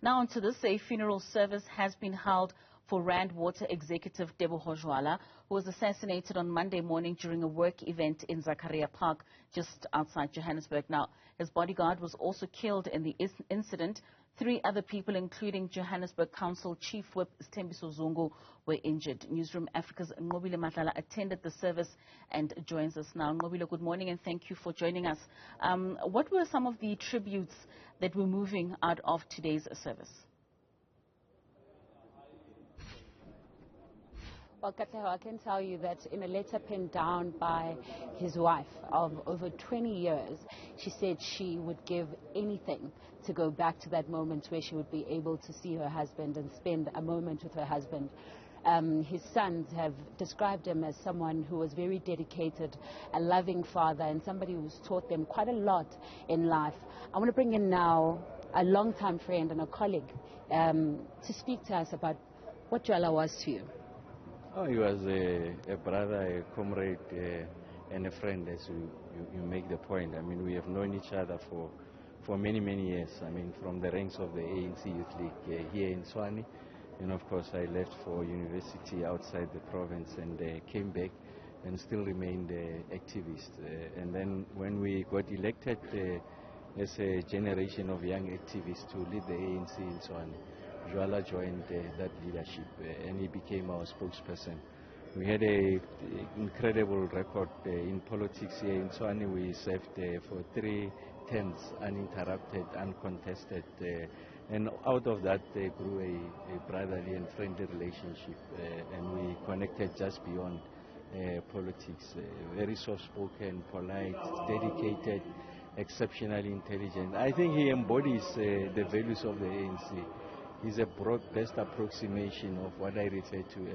Now onto this, a funeral service has been held for Rand Water executive Teboho Joala, who was assassinated on Monday morning during a work event in Zakariyya Park, just outside Johannesburg. Now, his bodyguard was also killed in the incident. 3 other people, including Johannesburg Council Chief Whip Sthembiso Zungu, were injured. Newzroom Africa's Nqobile Madlala attended the service and joins us now. Nqobile, good morning and thank you for joining us. What were some of the tributes that were moving out of today's service? Well, Katleho, I can tell you that in a letter penned down by his wife of over 20 years, she said she would give anything to go back to that moment where she would be able to see her husband and spend a moment with her husband. His sons have described him as someone who was very dedicated, a loving father, and somebody who's taught them quite a lot in life. I want to bring in now a long-time friend and a colleague to speak to us about what Joala was to you. Oh, he was a brother, a comrade, and a friend, as you make the point. I mean, we have known each other for many, many years. I mean, from the ranks of the ANC Youth League here in Tshwane. And of course, I left for university outside the province and came back and still remained an activist. And then when we got elected as a generation of young activists to lead the ANC in Tshwane, Joala joined that leadership and he became our spokesperson. We had an incredible record in politics here in Tshwane. We served for 3 terms, uninterrupted, uncontested, and out of that grew a brotherly and friendly relationship, and we connected just beyond politics. Very soft-spoken, polite, dedicated, exceptionally intelligent. I think he embodies the values of the ANC. He's a best approximation of what I refer to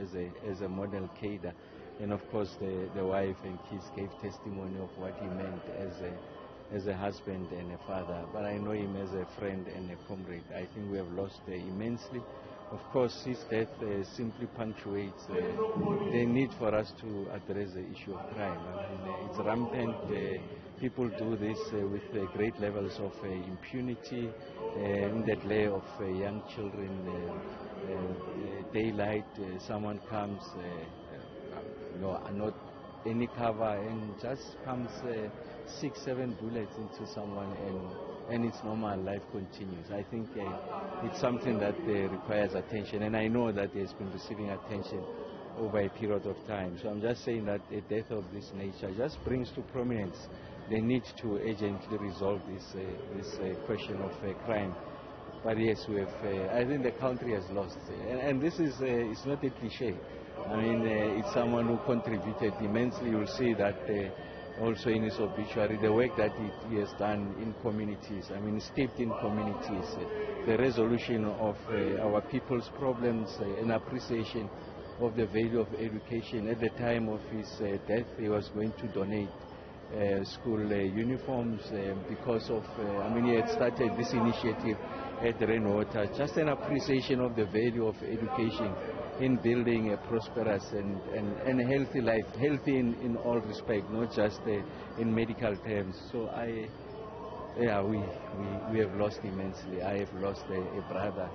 as a model cadre. And of course the wife and kids gave testimony of what he meant as a husband and a father. But I know him as a friend and a comrade. I think we have lost immensely. Of course, his death simply punctuates the need for us to address the issue of crime. I mean, it's rampant. People do this with great levels of impunity in that layer of young children. Daylight, someone comes, not any cover, and just pumps 6, 7 bullets into someone, and its normal life continues. I think it's something that requires attention, and I know that it's been receiving attention over a period of time. So I'm just saying that a death of this nature just brings to prominence the need to urgently resolve this question of crime. But yes, we have. I think the country has lost, and this is it's not a cliche. I mean, it's someone who contributed immensely. You'll see that also in his obituary, the work that he has done in communities. I mean, steeped in communities, the resolution of our people's problems, an appreciation of the value of education. At the time of his death, he was going to donate school uniforms because of, I mean, he had started this initiative at Rainwater, just an appreciation of the value of education in building a prosperous and a healthy life, healthy in all respect, not just in medical terms. So we have lost immensely. I have lost a brother.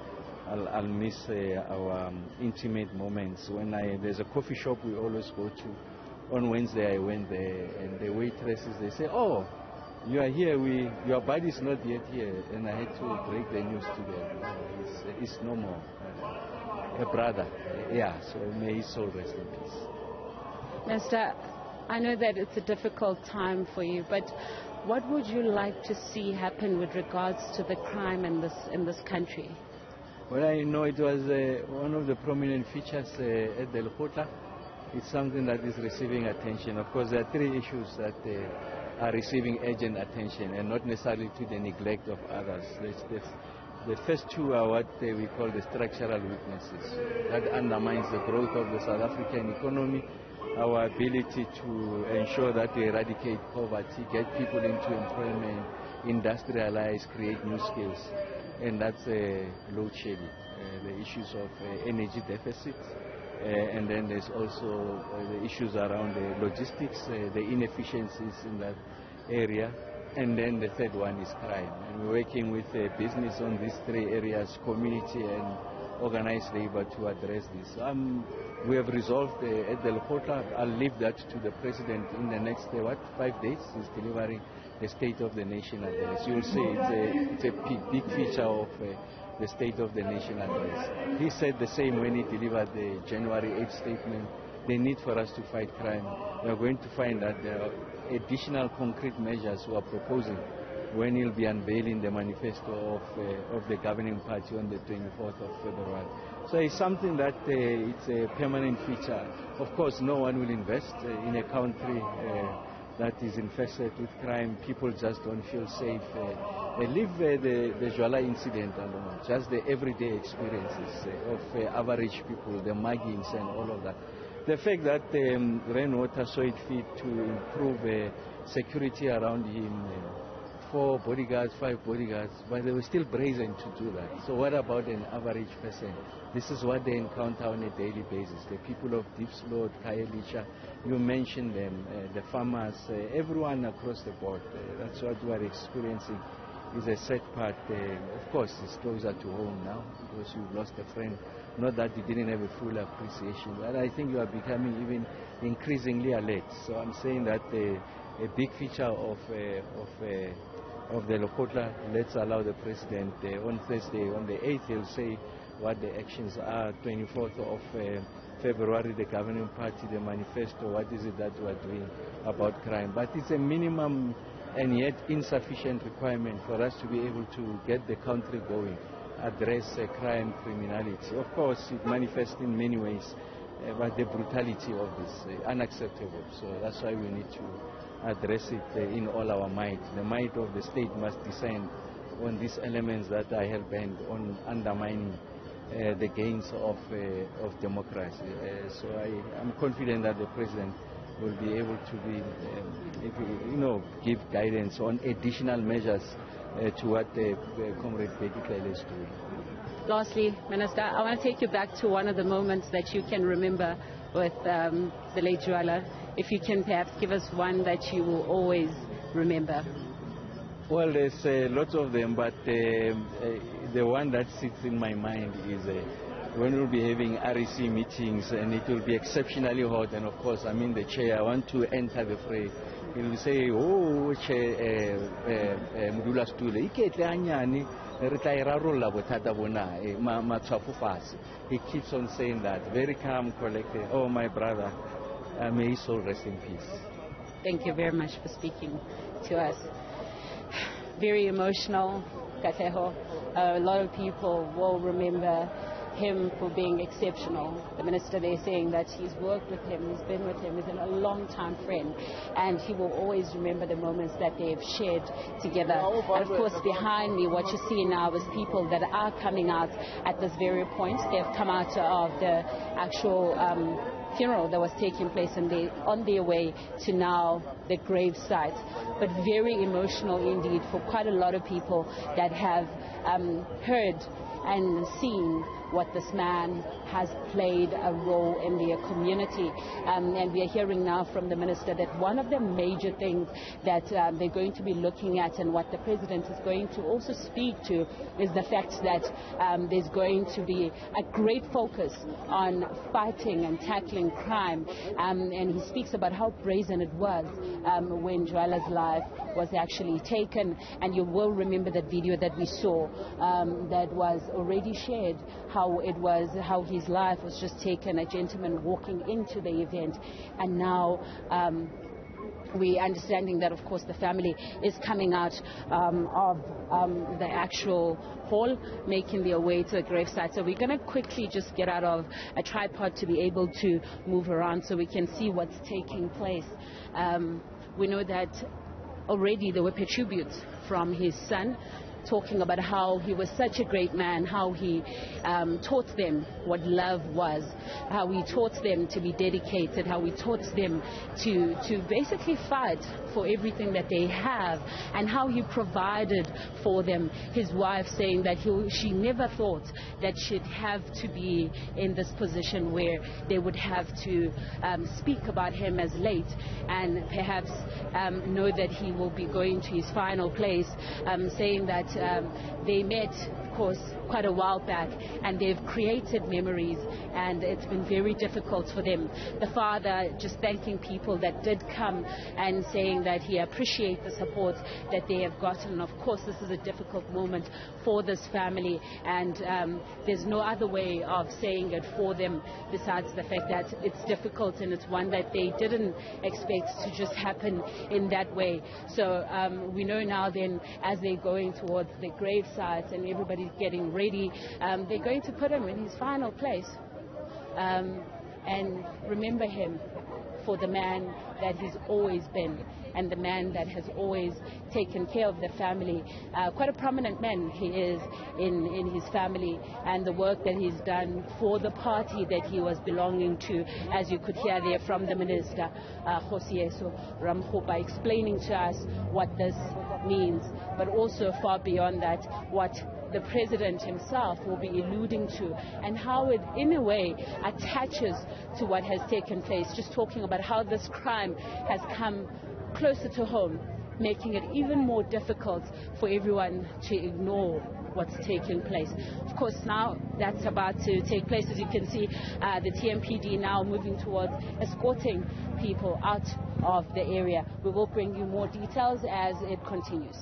I'll miss our intimate moments. When there's a coffee shop we always go to. On Wednesday I went there, and the waitresses, they say, "Oh, you are here. Your body's not yet here," and I had to break the news to them. It's no more. A brother, yeah. So may his soul rest in peace. Mister, I know that it's a difficult time for you, but what would you like to see happen with regards to the crime in this country? Well, I know it was one of the prominent features at the Lekgotla. It's something that is receiving attention. Of course, there are 3 issues that are receiving urgent attention, and not necessarily to the neglect of others. The first 2 are what we call the structural weaknesses. That undermines the growth of the South African economy, our ability to ensure that we eradicate poverty, get people into employment, industrialize, create new skills. And that's load shedding, the issues of energy deficit. And then there's also the issues around the logistics, the inefficiencies in that area. and then the third one is crime. And we're working with business on these three areas, community and organized labor, to address this. We have resolved at the Lekgotla. I'll leave that to the President in the next 5 days. He's delivering the State of the Nation address. You'll see it's a big feature of the State of the Nation address. He said the same when he delivered the January 8th statement. The need for us to fight crime. We are going to find that there are additional concrete measures we are proposing when he'll be unveiling the manifesto of the governing party on the 24th of February. So it's something that it's a permanent feature. Of course, no one will invest in a country that is infested with crime. People just don't feel safe. Leave the Joala incident alone, just the everyday experiences of average people, the muggings and all of that. The fact that Rainwater saw it fit to improve security around him, 4 bodyguards, 5 bodyguards, but they were still brazen to do that. So what about an average person? This is what they encounter on a daily basis. The people of Diepsloot, Khayelitsha, you mentioned them, the farmers, everyone across the board. That's what we are experiencing. Is a sad part. Of course, it's closer to home now because you've lost a friend. Not that you didn't have a full appreciation, but I think you are becoming even increasingly alert. So I'm saying that a big feature of the Lekgotla, let's allow the President on Thursday, on the 8th, he'll say what the actions are. 24th of February, the governing party, the manifesto, what is it that we are doing about crime. But it's a minimum and yet insufficient requirement for us to be able to get the country going, address crime, criminality. Of course, it manifests in many ways, but the brutality of this is unacceptable. So that's why we need to address it in all our might. The might of the state must descend on these elements that are hell-bent on undermining the gains of democracy. So I'm confident that the President will be able to be, give guidance on additional measures to what Comrade Bekile is doing. Lastly, Minister, I want to take you back to one of the moments that you can remember with the late Joala. If you can perhaps give us one that you will always remember. Well, there's lots of them, but the one that sits in my mind is when we'll be having REC meetings and it will be exceptionally hot, and of course I'm in the chair, I want to enter the fray. He will say, oh, Chair Mdula Stule, he keeps on saying that, very calm, collected. Oh, my brother, may his soul rest in peace. Thank you very much for speaking to us. Very emotional, Katlego. A lot of people will remember him for being exceptional. The minister there saying that he's worked with him, he's been with him, he's a long-time friend, and he will always remember the moments that they've shared together. And of course, behind me, what you see now is people that are coming out at this very point. They've come out of the actual funeral that was taking place, and they're on their way to now the grave site. But very emotional indeed for quite a lot of people that have heard and seen what this man has played a role in their community. And we are hearing now from the minister that one of the major things that they're going to be looking at, and what the president is going to also speak to, is the fact that there's going to be a great focus on fighting and tackling crime. And he speaks about how brazen it was when Joala's life was actually taken. And you will remember that video that we saw that was already shared, how his life was just taken, a gentleman walking into the event. And now we're understanding that, of course, the family is coming out of the actual hall, making their way to the gravesite. So we're going to quickly just get out of a tripod to be able to move around so we can see what's taking place. We know that already there were tributes from his son talking about how he was such a great man, how he taught them what love was, how he taught them to be dedicated, how he taught them to basically fight for everything that they have, and how he provided for them. His wife saying that she never thought that she'd have to be in this position where they would have to speak about him as late and perhaps know that he will be going to his final place, saying that they met, of course, quite a while back, and they've created memories, and it's been very difficult for them. The father just thanking people that did come and saying that he appreciates the support that they have gotten. Of course, this is a difficult moment for this family, and there's no other way of saying it for them besides the fact that it's difficult, and it's one that they didn't expect to just happen in that way. So we know now then, as they're going towards the grave site and everybody's getting ready, they're going to put him in his final place and remember him for the man that he's always been, and the man that has always taken care of the family. Quite a prominent man he is in his family, and the work that he's done for the party that he was belonging to, as you could hear there from the Minister, Kgosientsho Ramokgopa, explaining to us what this means, but also far beyond that, what the President himself will be alluding to, and how it in a way attaches to what has taken place, just talking about how this crime has come closer to home, making it even more difficult for everyone to ignore what's taking place. Of course, now that's about to take place. As you can see, the TMPD now moving towards escorting people out of the area. We will bring you more details as it continues.